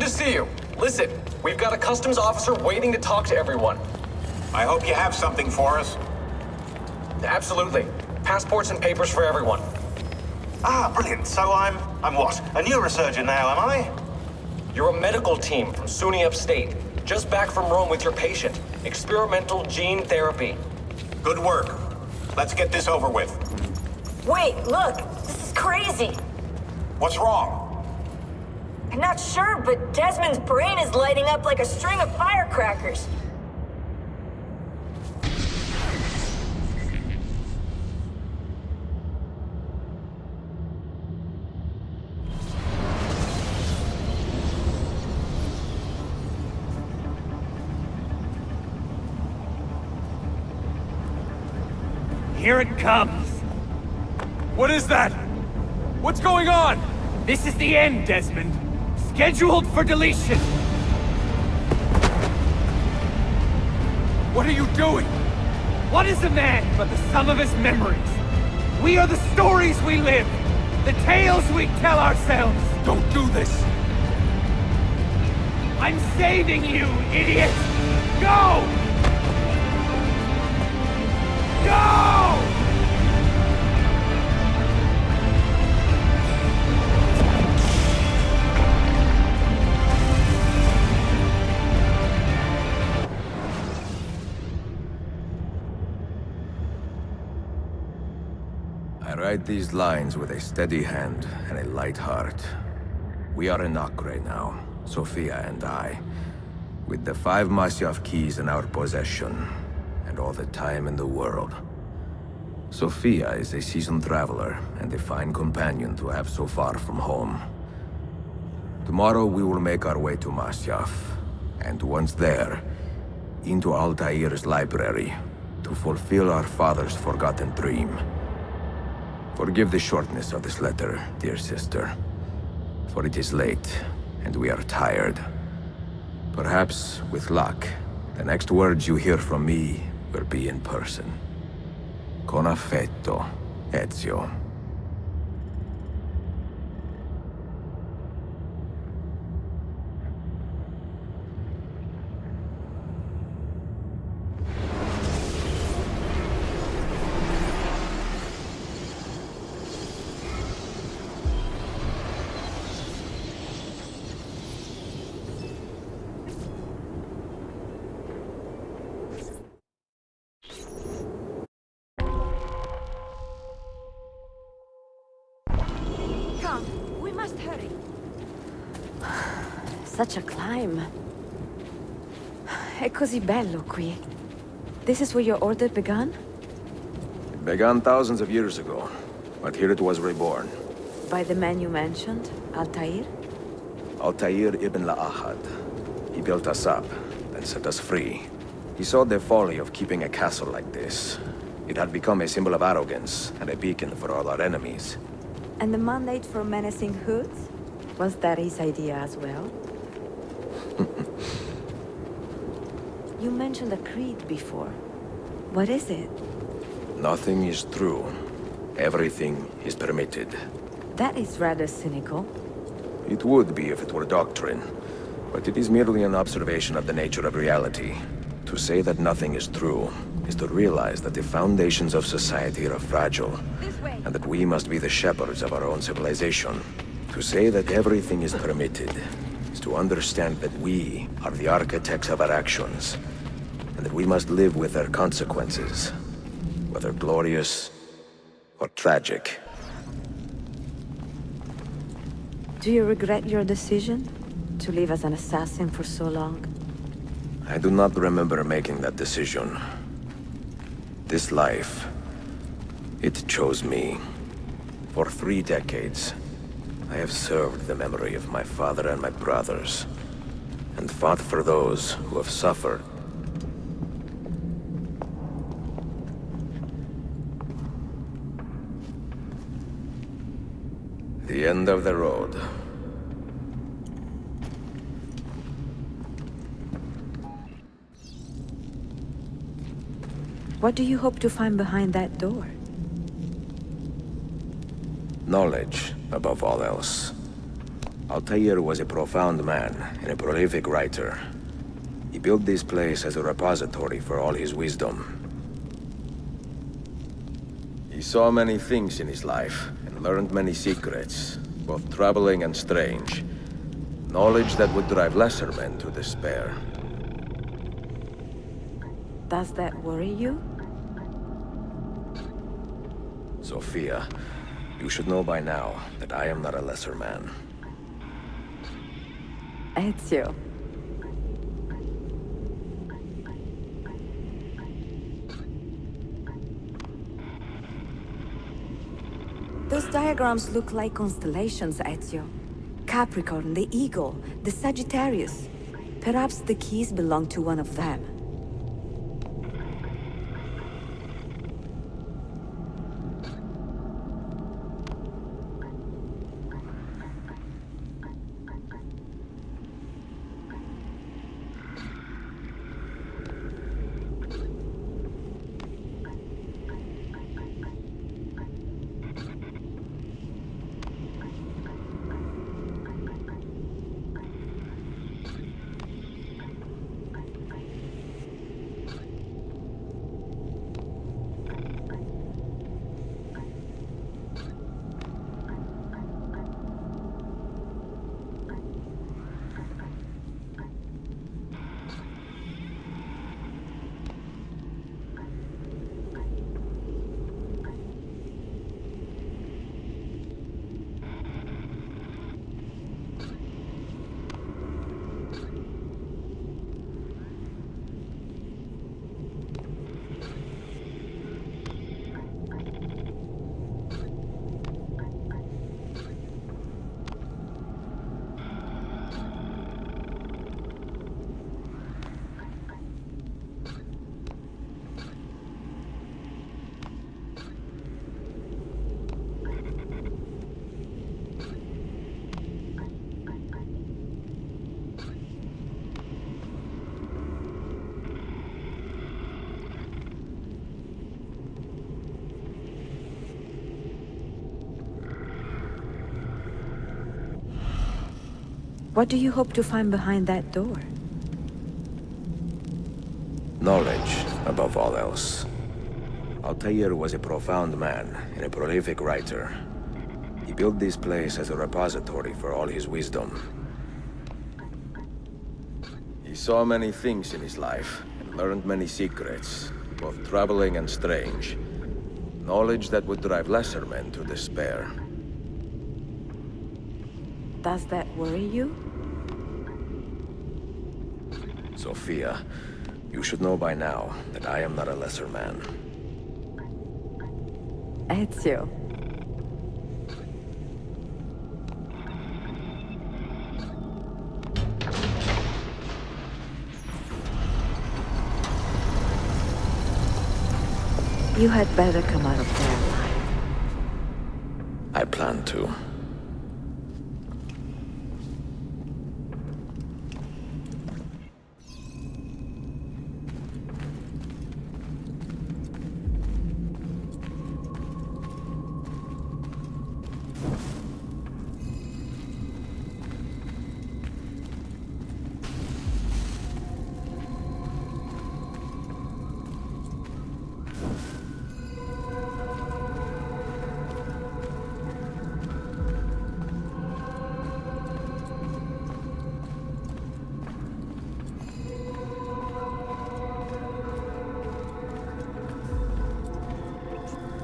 Good to see you. Listen, we've got a customs officer waiting to talk to everyone. I hope you have something for us. Absolutely. Passports and papers for everyone. Ah, brilliant. So I'm what? A neurosurgeon now, am I? You're a medical team from SUNY Upstate. Just back from Rome with your patient. Experimental gene therapy. Good work. Let's get this over with. Wait, look! This is crazy! What's wrong? I'm not sure, but Desmond's brain is lighting up like a string of firecrackers. Here it comes! What is that? What's going on? This is the end, Desmond. Scheduled for deletion. What are you doing? What is a man but the sum of his memories? We are the stories we live, the tales we tell ourselves. Don't do this! I'm saving you, idiot! Go! Go! I write these lines with a steady hand and a light heart. We are in Acre now, Sophia and I, with the 5 Masyaf keys in our possession, and all the time in the world. Sophia is a seasoned traveler, and a fine companion to have so far from home. Tomorrow we will make our way to Masyaf, and once there, into Altair's library, to fulfill our father's forgotten dream. Forgive the shortness of this letter, dear sister, for it is late, and we are tired. Perhaps, with luck, the next words you hear from me will be in person. Con affetto, Ezio. We must hurry. Such a climb. È così bello qui. This is where your order began? It began thousands of years ago, but here it was reborn. By the man you mentioned, Altair? Altair ibn La'ahad. He built us up, then set us free. He saw the folly of keeping a castle like this. It had become a symbol of arrogance, and a beacon for all our enemies. And the mandate for menacing hoods? Was that his idea as well? You mentioned a creed before. What is it? Nothing is true. Everything is permitted. That is rather cynical. It would be if it were doctrine, but it is merely an observation of the nature of reality. To say that nothing is true is to realize that the foundations of society are fragile, and that we must be the shepherds of our own civilization. To say that everything is permitted is to understand that we are the architects of our actions, and that we must live with their consequences, whether glorious or tragic. Do you regret your decision? To live as an assassin for so long? I do not remember making that decision. This life, it chose me. For 3 decades, I have served the memory of my father and my brothers, and fought for those who have suffered. The end of the road. What do you hope to find behind that door? Knowledge, above all else. Altair was a profound man and a prolific writer. He built this place as a repository for all his wisdom. He saw many things in his life and learned many secrets, both troubling and strange. Knowledge that would drive lesser men to despair. Does that worry you? Sophia, you should know by now that I am not a lesser man. Ezio. Those diagrams look like constellations, Ezio. Capricorn, the Eagle, the Sagittarius. Perhaps the keys belong to one of them. What do you hope to find behind that door? Knowledge, above all else. Altair was a profound man and a prolific writer. He built this place as a repository for all his wisdom. He saw many things in his life and learned many secrets, both troubling and strange. Knowledge that would drive lesser men to despair. Does that worry you? Sophia, you should know by now that I am not a lesser man. Ezio. You had better come out of there alive. I plan to.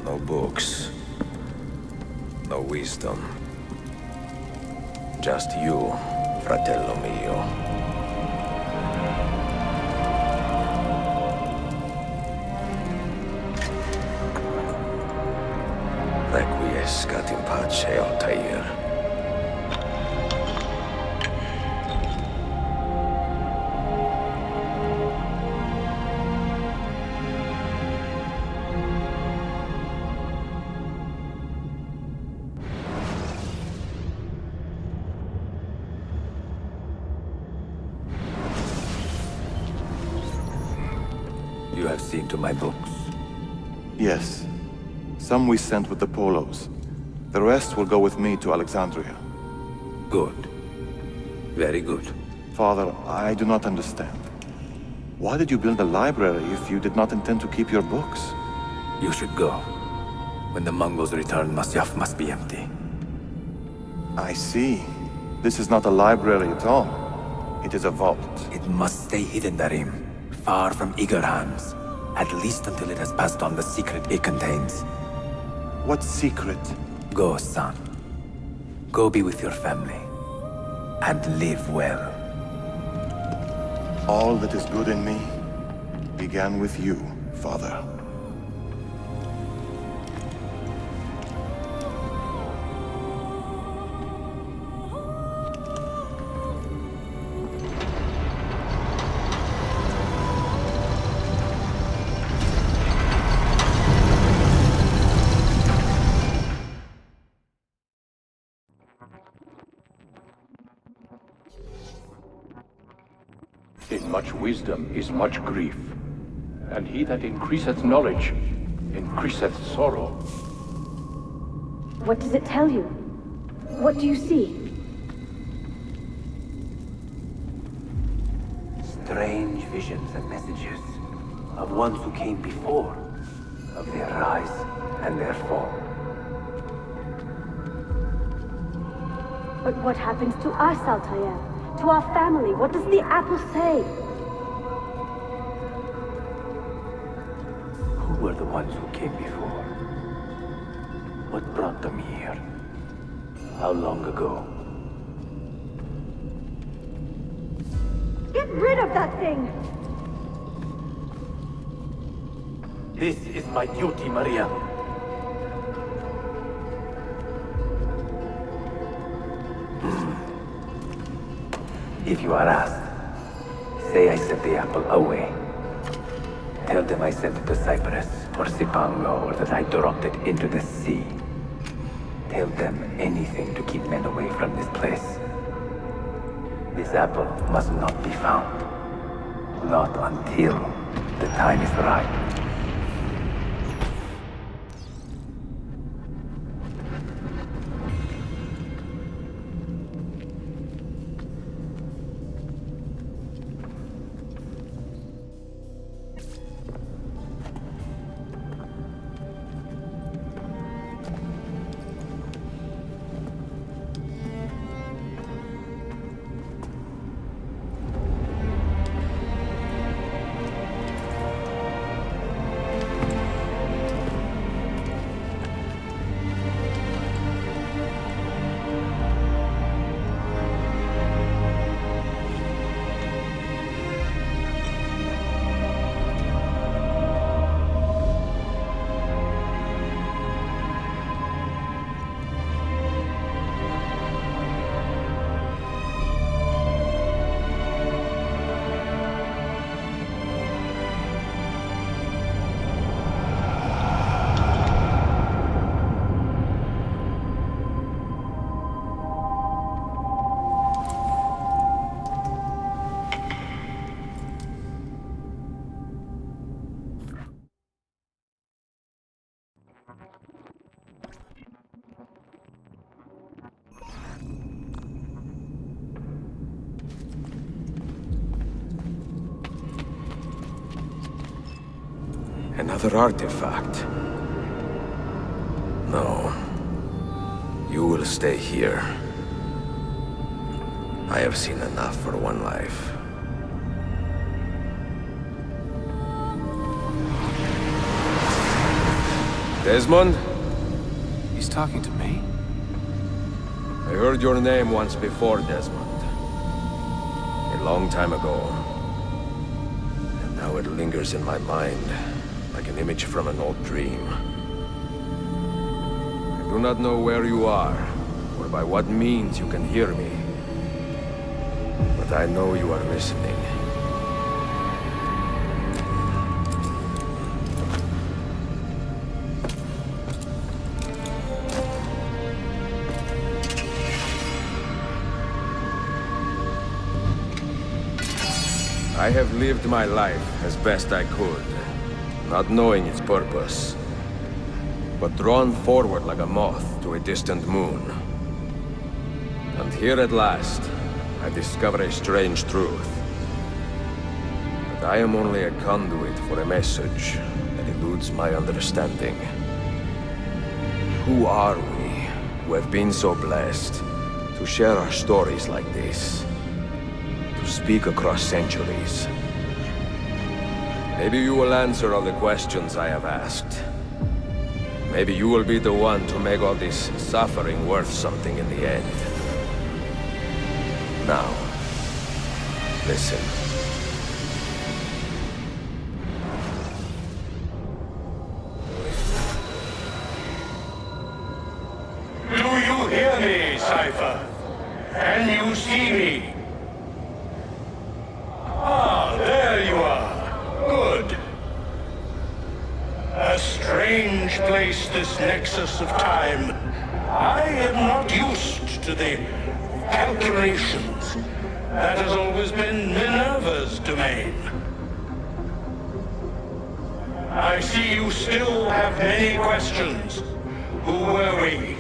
No books. No wisdom. Just you, fratello mio. Requiescat in pace, Altair. You have seen to my books. Yes. Some we sent with the Polos. The rest will go with me to Alexandria. Good. Very good. Father, I do not understand. Why did you build a library if you did not intend to keep your books? You should go. When the Mongols return, Masyaf must be empty. I see. This is not a library at all. It is a vault. It must stay hidden, Darim. Far from eager hands. At least until it has passed on the secret it contains. What secret? Go, son. Go be with your family. And live well. All that is good in me began with you, Father. In much wisdom is much grief, and he that increaseth knowledge increaseth sorrow. What does it tell you? What do you see? Strange visions and messages of ones who came before, of their rise and their fall. But what happens to us, Altair? To our family? What does the apple say? Who were the ones who came before? What brought them here? How long ago? Get rid of that thing! This is my duty, Maria. If you are asked, say I sent the apple away. Tell them I sent it to Cyprus, or Cipango, or that I dropped it into the sea. Tell them anything to keep men away from this place. This apple must not be found. Not until the time is right. Another artifact. No. You will stay here. I have seen enough for one life. Desmond? He's talking to me? I heard your name once before, Desmond. A long time ago. And now it lingers in my mind, like an image from an old dream. I do not know where you are, or by what means you can hear me. But I know you are listening. I have lived my life as best I could, not knowing its purpose, but drawn forward like a moth to a distant moon. And here at last, I discover a strange truth. That I am only a conduit for a message that eludes my understanding. Who are we, who have been so blessed to share our stories like this? To speak across centuries? Maybe you will answer all the questions I have asked. Maybe you will be the one to make all this suffering worth something in the end. Now, listen. Do you hear me, Cypher? Can you see me? Ah, there you are. Good. A strange place, this nexus of time. I am not used to the calculations. That has always been Minerva's domain. I see you still have many questions. Who were we?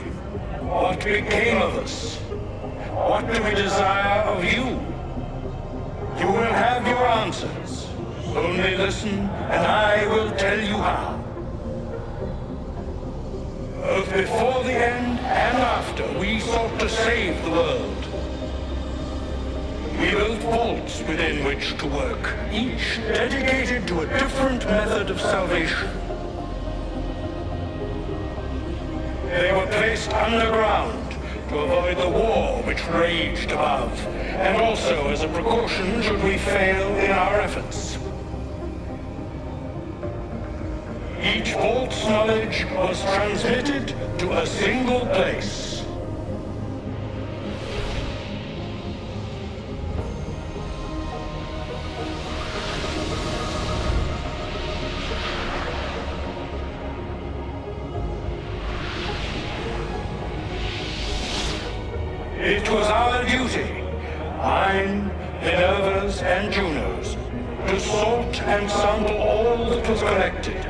What became of us? What do we desire of you? You will have your answers. Only listen, and I will tell you how. Both before the end and after, we sought to save the world. We built vaults within which to work, each dedicated to a different method of salvation. They were placed underground to avoid the war which raged above, and also as a precaution should we fail in our efforts. Each vault's knowledge was transmitted to a single place. It was our duty, mine, Minerva's, and Juno's, to sort and sample all that was collected.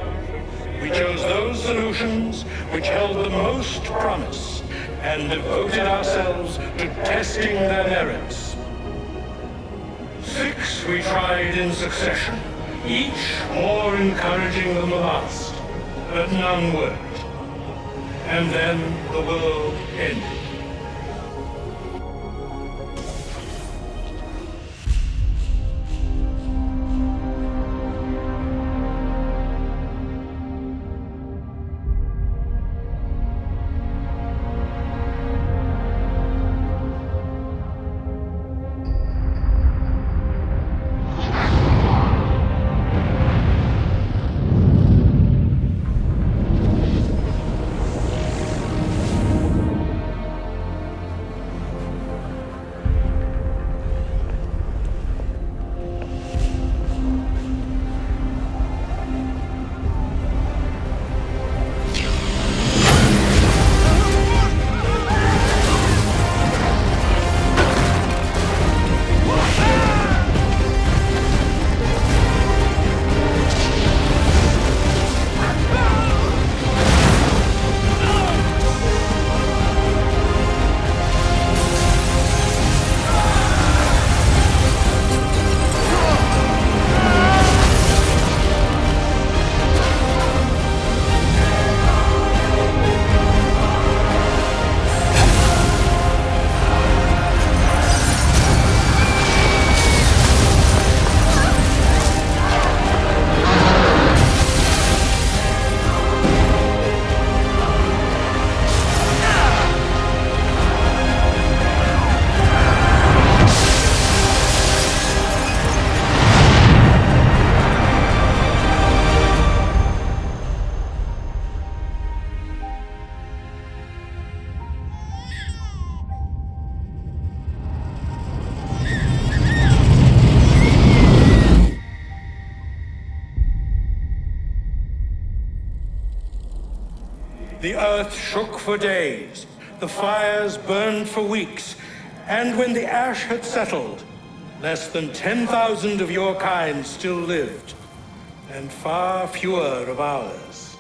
We chose those solutions which held the most promise, and devoted ourselves to testing their merits. 6 we tried in succession, each more encouraging than the last, but none worked. And then the world ended. The earth shook for days, the fires burned for weeks, and when the ash had settled, less than 10,000 of your kind still lived, and far fewer of ours.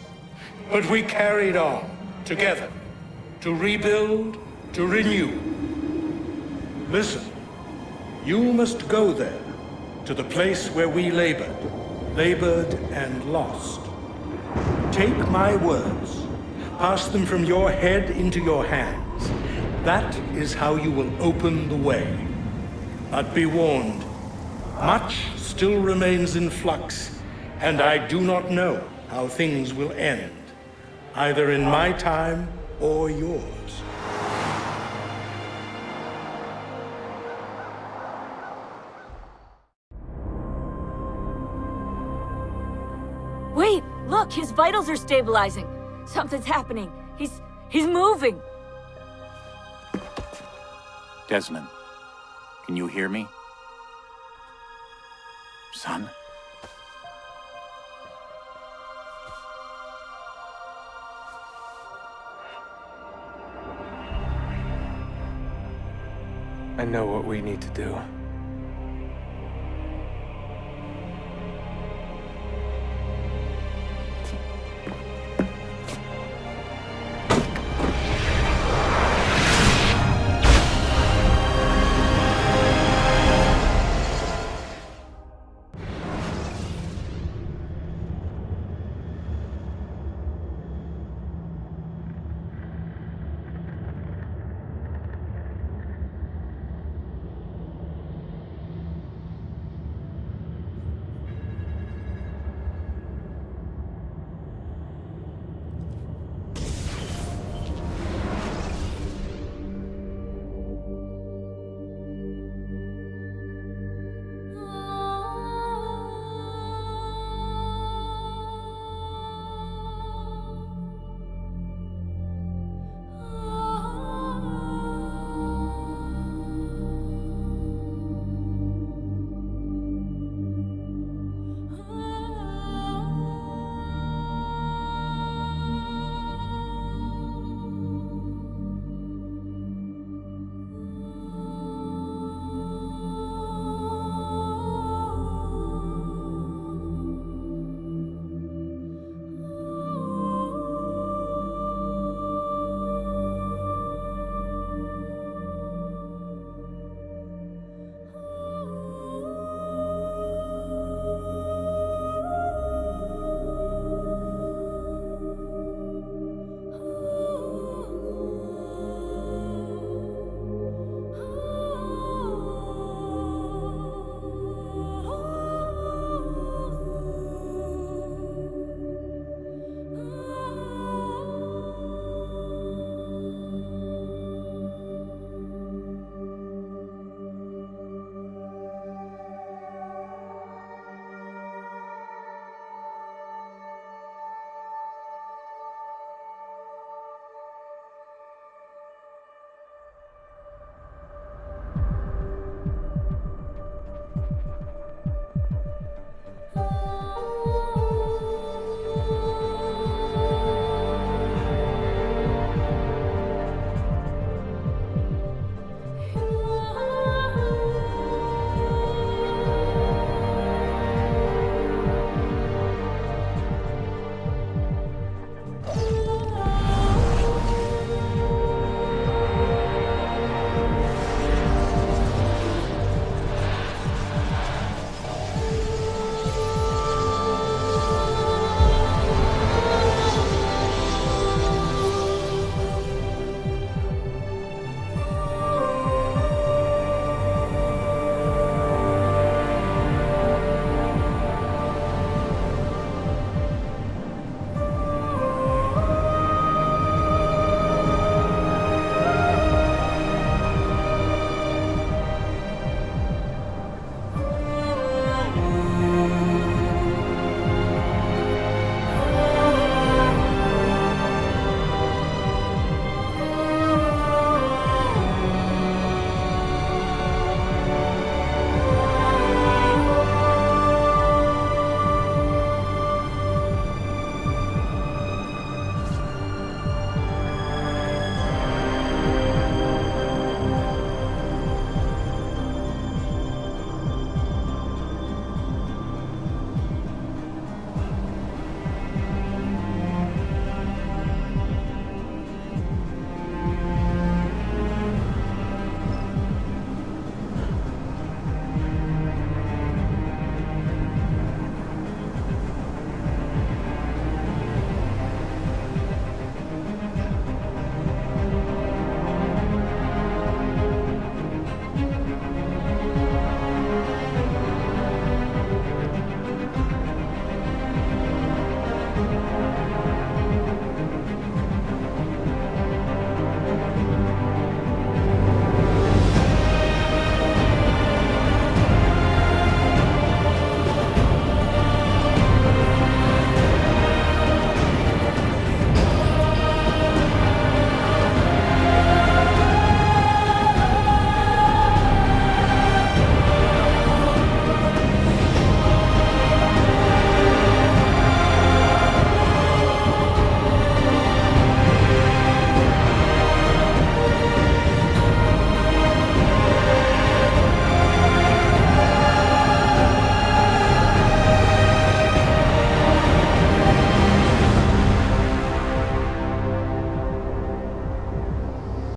But we carried on, together, to rebuild, to renew. Listen, You must go there, to the place where we labored and lost. Take my words, pass them from your head into your hands. That is how you will open the way. But be warned, much still remains in flux, and I do not know how things will end, either in my time or yours. Wait, look, his vitals are stabilizing. Something's happening. He's moving. Desmond, can you hear me? Son? I know what we need to do.